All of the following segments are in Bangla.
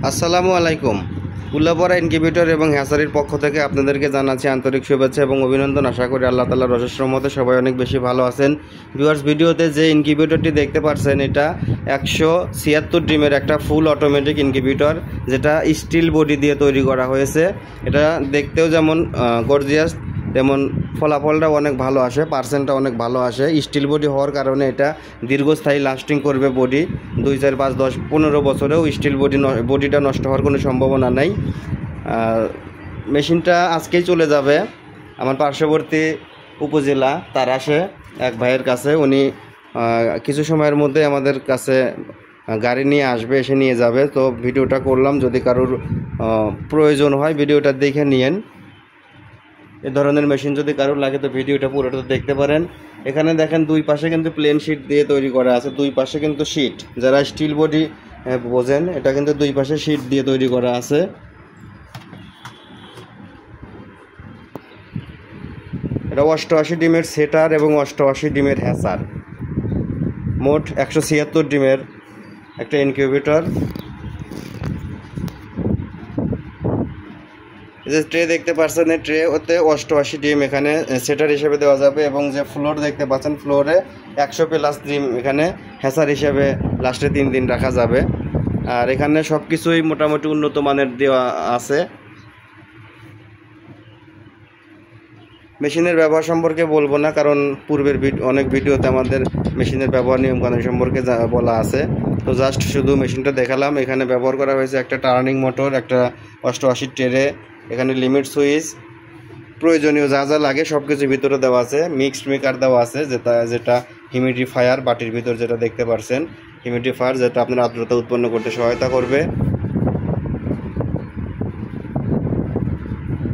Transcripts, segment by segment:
আসসালামু আলাইকুম। উল্লাপাড়া ইনকিউবেটর এবং হ্যাচারির পক্ষ থেকে আপনাদেরকে জানাচ্ছি আন্তরিক শুভেচ্ছা এবং অভিনন্দন। আশা করি আল্লাহ তাআলার অশেষ রহমতে সবাই অনেক বেশি ভালো আছেন। ভিউয়ার্স, ভিডিওতে যে ইনকিউবেটরটি দেখতে পাচ্ছেন এটা 176 ডিমের একটা ফুল অটোমেটিক ইনকিউবেটর, যেটা স্টিল বডি দিয়ে তৈরি করা হয়েছে। এটা দেখতেও যেমন গর্জিয়াস, তেমন ফলাফলটা অনেক ভালো আসে, পার্সেন্টটা অনেক ভালো আসে। স্টিল বডি হওয়ার কারণে এটা দীর্ঘস্থায়ী লাস্টিং করবে। বডি 2, 4, 5, 10, 15 বছরেও স্টিল বডিটা নষ্ট হওয়ার কোনো সম্ভাবনা নাই। মেশিনটা আজকেই চলে যাবে আমার পার্শ্ববর্তী উপজেলা তারাশে এক ভাইয়ের কাছে। উনি কিছু সময়ের মধ্যে আমাদের কাছে গাড়ি নিয়ে আসবে, এসে নিয়ে যাবে। তো ভিডিওটা করলাম, যদি কারোর প্রয়োজন হয় ভিডিওটা দেখে নিয়েন। এ ধরনের মেশিন যদি কারোর লাগে তো ভিডিওটা পুরোটা দেখতে পারেন। এখানে দেখেন দুই পাশে কিন্তু প্লেন শিট দিয়ে তৈরি করা আছে, দুই পাশে কিন্তু শিট, যারা স্টিল বডি বোঝেন এটা কিন্তু দুই পাশে শিট দিয়ে তৈরি করা আছে। এটা 88 ডিমের সেটার এবং 88 ডিমের হ্যাচার, মোট 176 ডিমের একটা ইনকিউবেটর। যে ট্রে দেখতে পাচ্ছেন, এই ট্রে ওতে 88 ডিম এখানে সেটার হিসেবে দেওয়া যাবে, এবং যে ফ্লোর দেখতে পাচ্ছেন ফ্লোরে 100+ ডিম এখানে হ্যাচার হিসেবে লাস্টে 3 দিন রাখা যাবে। আর এখানে সব কিছুই মোটামুটি উন্নত মানের দেওয়া আছে। মেশিনের ব্যবহার সম্পর্কে বলবো না, কারণ পূর্বের অনেক ভিডিওতে আমাদের মেশিনের ব্যবহার নিয়মকানুন সম্পর্কে বলা আছে। তো জাস্ট শুধু মেশিনটা দেখালাম। এখানে ব্যবহার করা হয়েছে একটা টার্নিং মোটর, একটা 88 ট্রে, এখানে লিমিট সুইচ, প্রয়োজনীয় যা যা লাগে সব কিছু ভিতরে দেওয়া আছে। মিক্সড মেকার দেওয়া আছে, যেটা হিউমিডিফায়ার, বাটির ভিতর যেটা দেখতে পাচ্ছেন হিউমিডিফায়ার, যেটা আপনার আর্দ্রতা উৎপন্ন করতে সহায়তা করবে।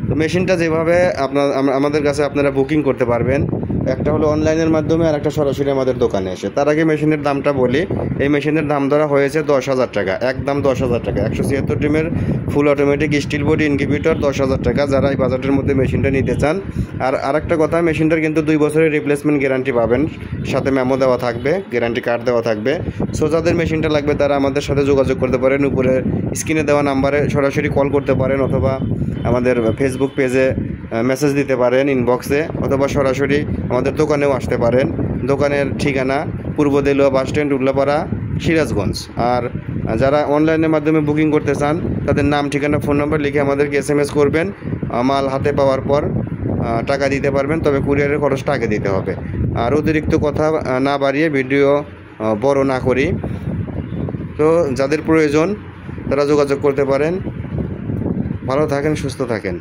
তো মেশিনটা যেভাবে আমাদের কাছে আপনারা বুকিং করতে পারবেন, একটা হলো অনলাইনের মাধ্যমে আর একটা সরাসরি আমাদের দোকানে এসে। তার আগে মেশিনের দামটা বলি। এই মেশিনের দাম ধরা হয়েছে 10,000 টাকা, একদম 10,000 টাকা। 176 ডিমের full automatic steel body incubator 10,000 টাকা, যারা এই বাজেটের মধ্যে মেশিনটা নিতে চান। আর আরেকটা কথা, মেশিনটার কিন্তু 2 বছরের রিপ্লেসমেন্ট গ্যারান্টি পাবেন, সাথে মেমো দেওয়া থাকবে, গ্যারান্টি কার্ড দেওয়া থাকবে। সো যাদের মেশিনটা লাগবে তারা আমাদের সাথে যোগাযোগ করতে পারেন। উপরে স্ক্রিনে দেওয়া নাম্বারে সরাসরি কল করতে পারেন, অথবা আমাদের ফেসবুক পেজে মেসেজ দিতে পারেন ইনবক্সে, অথবা সরাসরি আমাদের দোকানেও আসতে পারেন। দোকানের ঠিকানা পূর্ব দেলুয়া বাস স্ট্যান্ড, উল্লাপাড়া, সিরাজগঞ্জ। আর যারা অনলাইনের মাধ্যমে বুকিং করতে চান তাদের নাম, ঠিকানা, ফোন নাম্বার লিখে আমাদেরকে SMS করবেন। মাল হাতে পাওয়ার পর টাকা দিতে পারবেন, তবে কুরিয়ারের খরচটা আগে দিতে হবে। আর অতিরিক্ত কথা না বাড়িয়ে ভিডিও বড় না করি। তো যাদের প্রয়োজন তারা যোগাযোগ করতে পারেন। ভালো থাকেন, সুস্থ থাকেন।